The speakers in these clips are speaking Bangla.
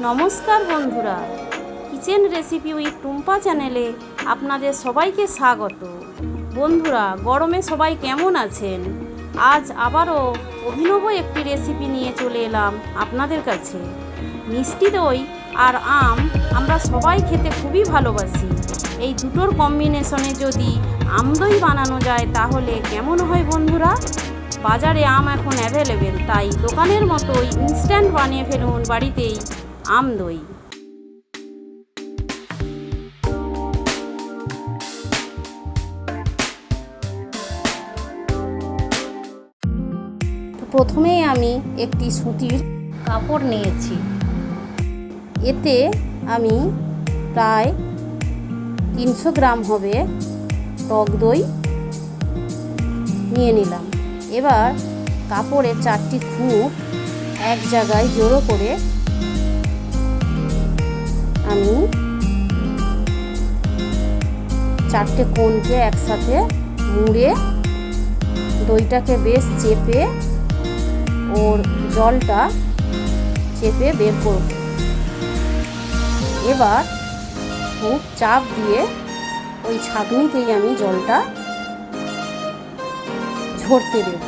নমস্কার বন্ধুরা, কিচেন রেসিপি উইথ টুম্পা চ্যানেলে আপনাদের সবাইকে স্বাগত। বন্ধুরা, গরমে সবাই কেমন আছেন? আজ আবারও অভিনব একটি রেসিপি নিয়ে চলে এলাম আপনাদের কাছে। মিষ্টি দই আর আম আমরা সবাই খেতে খুবই ভালোবাসি। এই দুটোর কম্বিনেশনে যদি আম দই বানানো যায় তাহলে কেমন হয় বন্ধুরা? বাজারে আম এখন অ্যাভেলেবেল, তাই দোকানের মতোই ইনস্ট্যান্ট বানিয়ে ফেলুন বাড়িতেই আম দই। প্রথমেই আমি একটি সুতির কাপড় নিয়েছি। এতে আমি প্রায় 300 গ্রাম হবে টক দই নিয়ে নিলাম। এবার কাপড়ে 4টি খুঁত এক জায়গায় জড়ো করে আমি 4টে কোণকে একসাথে মুড়ে দইটাকে বেশ চেপে ওর জলটা চেপে বের করব। এবার খুব চাপ দিয়ে ওই ছাঁকনিতেই আমি জলটা ঝরতে দেব।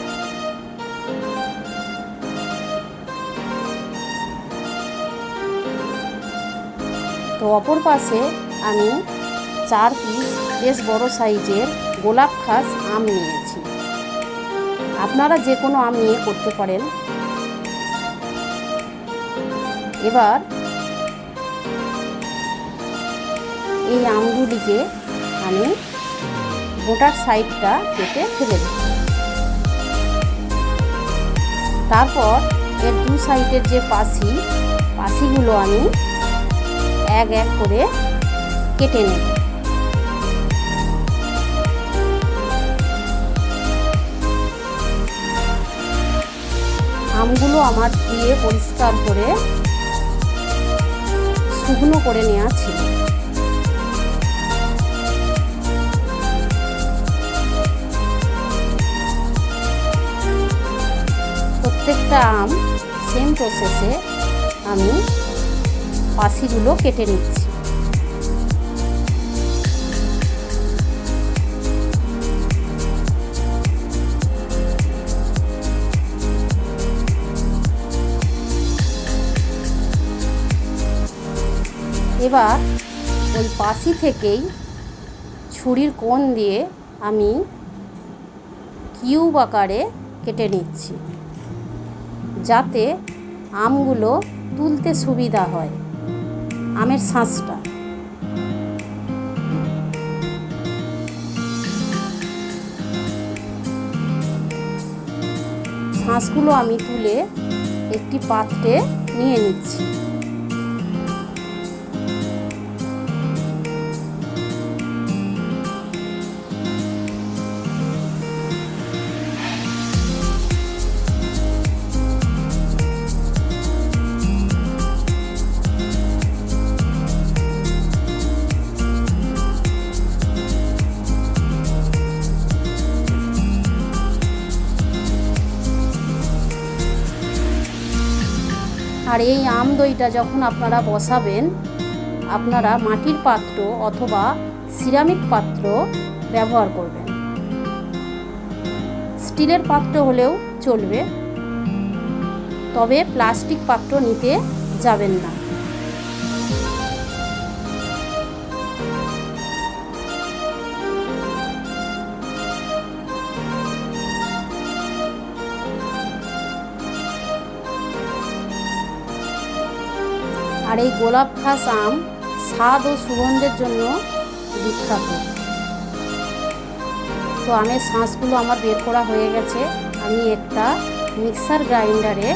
তো অপর পাশে আমি 4 পিস বেশ বড় সাইজের গোলাপ খাস আম নিয়েছি। আপনারা যে কোনো আম নিয়ে করতে পারেন। এবার এই আমগুলিকে আমি গোটার সাইডটা কেটে ফেলে দেব। তারপর এর 2 সাইডের যে পাশিগুলো আমি এক এক করে কেটে নেব। আমগুলো আমার ধুয়ে পরিষ্কার করে শুকনো করে নেওয়া ছিল। প্রত্যেকটা আম সেম প্রসেসে আমি পাশিগুলো কেটে নিচ্ছি। এবার ওই পাশি থেকেই ছুরির কোণ দিয়ে আমি কিউব আকারে কেটে নিচ্ছি, যাতে আমগুলো তুলতে সুবিধা হয়। আমের শাঁসটা শাঁসগুলো আমি তুলে একটি পাত্রে নিয়ে নিচ্ছি। আর এই আম দইটা যখন আপনারা বসাবেন, আপনারা মাটির পাত্র অথবা সিরামিক পাত্র ব্যবহার করবেন। স্টিলের পাত্র হলেও চলবে, তবে প্লাস্টিক পাত্র নিতে যাবেন না। আর এই গোলাপ খাস আম স্বাদ ও সুগন্ধের জন্য বিখ্যাত। তো আমের শাঁসগুলো আমার বের করা হয়ে গেছে। আমি একটা মিক্সার গ্রাইন্ডারে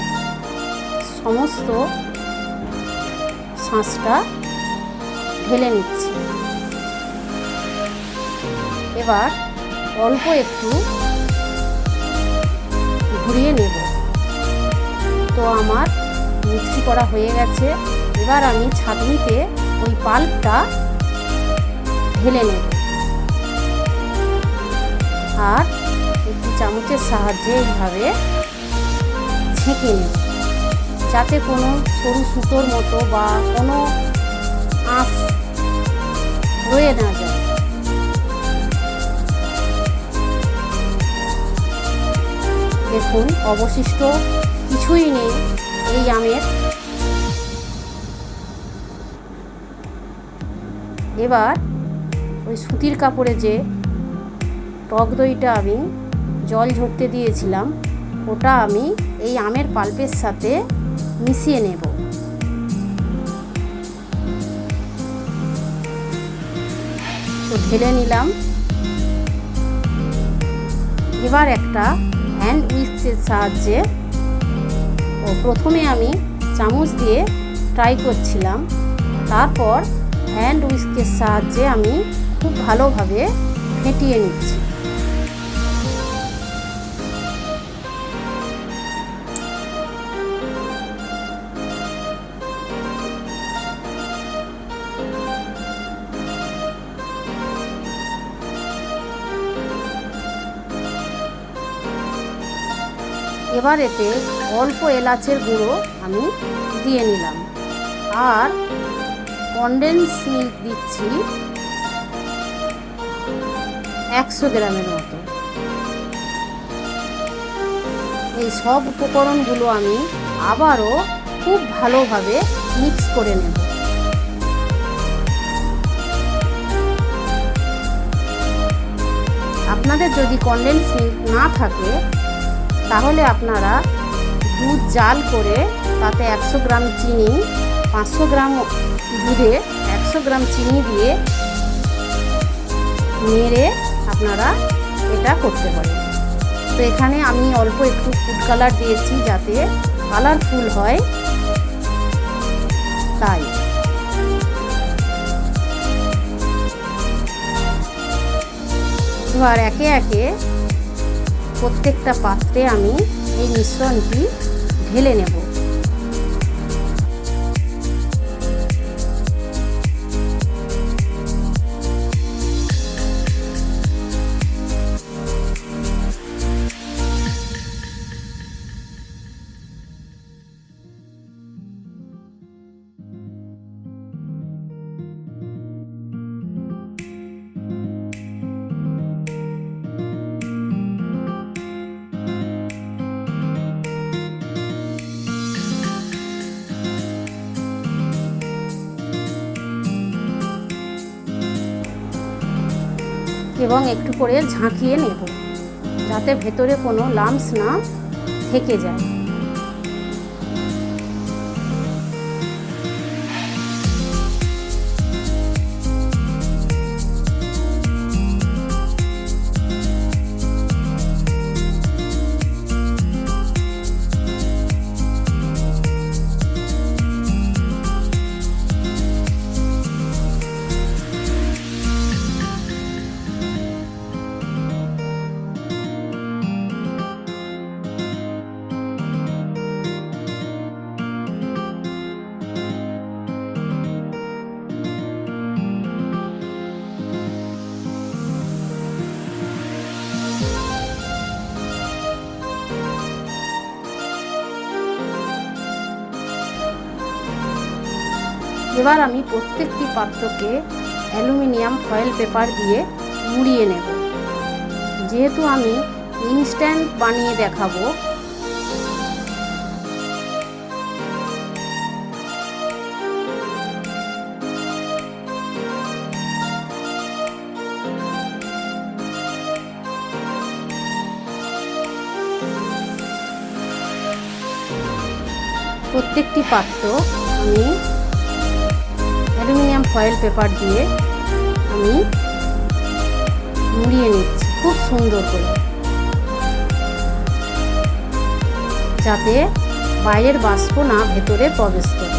সমস্ত শাঁসটা ঢেলে নিচ্ছি। এবার অল্প একটু ঘুরিয়ে নেব। তো আমার মিক্সি করা হয়ে গেছে। এবার আমি ছাঁকনিতে ওই পাল্পটা ঢেলে নেব আর একটি চামচের সাহায্যে এইভাবে ছেঁকে নেব, যাতে কোনো সরু সুতোর মতো বা কোনো আঁশ রয়ে না যায়। দেখুন অবশিষ্ট কিছুই নেই এই আমের। এবার ওই সুতির কাপড়ে যে টক দইটা আমি জল ঝরতে দিয়েছিলাম ওটা আমি এই আমের পাল্পের সাথে মিশিয়ে নেব। তো ঢেলে নিলাম। এবার একটা হ্যান্ড উইস্কের সাহায্যে প্রথমে আমি চামচ দিয়ে ট্রাই করছিলাম, তারপর হ্যান্ড উইস্কের সাহায্যে আমি খুব ভালোভাবে ফেটিয়ে নিচ্ছি। এবার এতে অল্প এলাচের গুঁড়ো আমি দিয়ে নিলাম আর কনডেন্স মিল্ক দিচ্ছি 100 গ্রামের মতো। এই সব উপকরণগুলো আমি আবারও খুব ভালোভাবে মিক্স করে নেব। আপনাদের যদি কনডেন্স মিল্ক না থাকে তাহলে আপনারা দুধ জাল করে তাতে 100 গ্রাম চিনি, 500 গ্রাম দুধে 100 গ্রাম চিনি দিয়ে নেড়ে আপনারা এটা করতে পারেন। তো এখানে আমি অল্প একটু ফুড কালার দিয়েছি যাতে কালারফুল হয়, তাই। এবার একে একে প্রত্যেকটা পাত্রে আমি এই মিশ্রণটি ঢেলে নেব। এবং একটু করে ঝাঁকিয়ে নেব যাতে ভেতরে কোনো লাম্পস না থেকে যায়। এবার আমি প্রত্যেকটি পাত্রকে অ্যালুমিনিয়াম ফয়েল পেপার দিয়ে মুড়িয়ে নেব। যেহেতু আমি ইনস্ট্যান্ট বানিয়ে দেখাবো, প্রত্যেকটি পাত্র আমি অ্যালুমিনিয়াম ফয়েল পেপার দিয়ে আমি মুড়িয়ে নিচ্ছি খুব সুন্দর করে, যাতে বাইরের বাষ্প না ভেতরে প্রবেশ করে।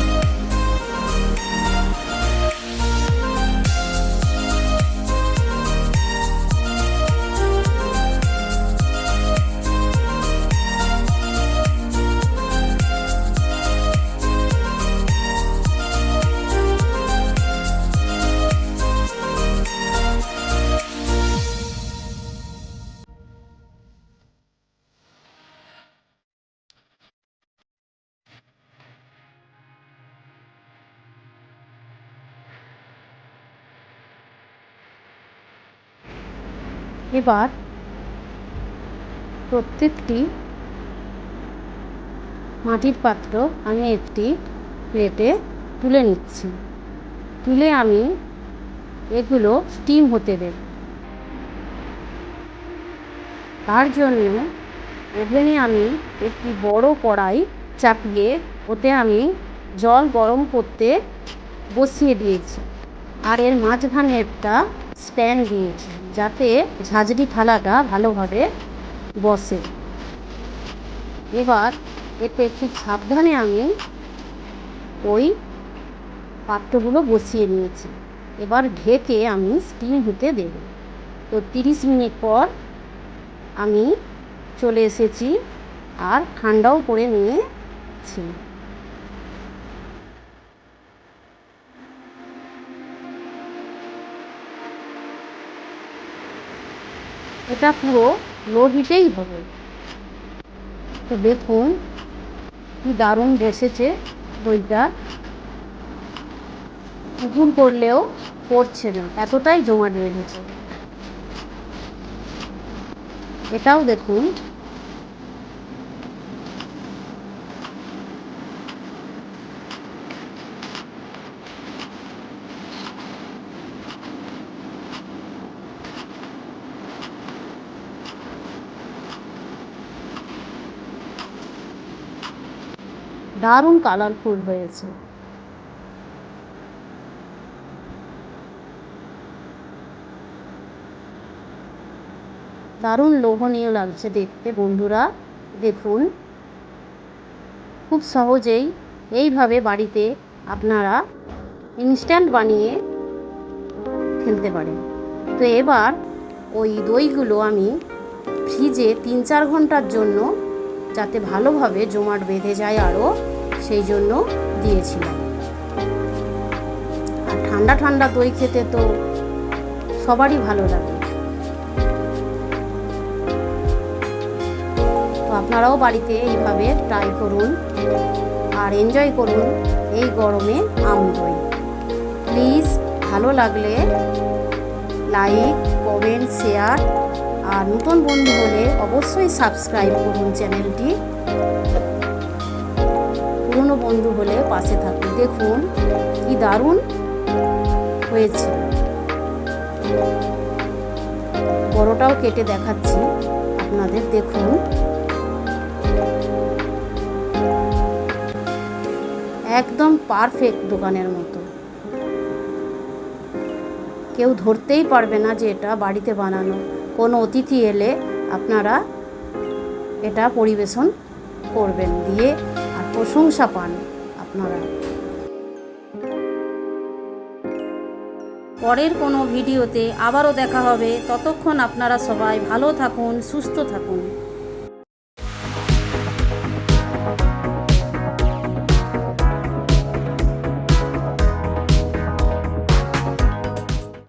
এবার প্রত্যেকটি মাটির পাত্র আমি একটি প্লেটে তুলে নিচ্ছি। তুলে আমি এগুলো স্টিম হতে দেব। তার জন্য ওভেনে আমি একটি বড় কড়াই চাপিয়ে ওতে আমি জল গরম করতে বসিয়ে দিয়েছি। আর এর মাঝখানে একটা স্ট্যান্ড দিয়েছি যাতে ঝাঁঝরি থালাটা ভালোভাবে বসে। এবার এতে খুব সাবধানে আমি ওই পাত্রগুলো বসিয়ে নিয়েছি। এবার ঢেকে আমি স্টিম হতে দেব। তো 30 মিনিট পর আমি চলে এসেছি আর ঠান্ডাও করে নিয়েছি। এটা পুরো লো হিটেই হবে। তো দেখুন কি দারুণ বসেছে দইটা, পুকুর করলেও পড়ছে না, এতটাই জমাট বেঁধেছে। এটাও দেখুন দারুণ কালারফুল হয়েছে। দারুণ লোভনীয় লাগছে দেখতে বন্ধুরা। দেখুন খুব সহজেই এইভাবে বাড়িতে আপনারা ইনস্ট্যান্ট বানিয়ে ফেলতে পারেন। তো এবার ওই দইগুলো আমি ফ্রিজে 3-4 ঘন্টার জন্য, যাতে ভালোভাবে জমাট বেঁধে যায় আরও, সেই জন্য দিয়েছিলাম। আর ঠান্ডা ঠান্ডা দই খেতে তো সবারই ভালো লাগে। তো আপনারাও বাড়িতে এইভাবে ট্রাই করুন আর এনজয় করুন এই গরমে আম দই। প্লিজ ভালো লাগলে লাইক, কমেন্ট, শেয়ার, আর নতুন বন্ধু হলে অবশ্যই সাবস্ক্রাইব করুন চ্যানেলটি। পুরনো বন্ধু হলে পাশে থাকুন। দেখুন কি দারুণ হয়েছে। বড়টাও কেটে দেখাচ্ছি আপনাদের, দেখুন একদম পারফেক্ট দোকানের মতো। কেউ ধরতেই পারবে না যে এটা বাড়িতে বানানো। কোনো অতিথি এলে আপনারা এটা পরিবেশন করবেন দিয়ে, আর প্রশংসা পান আপনারা। পরের কোনো ভিডিওতে আবারও দেখা হবে। ততক্ষণ আপনারা সবাই ভালো থাকুন, সুস্থ থাকুন।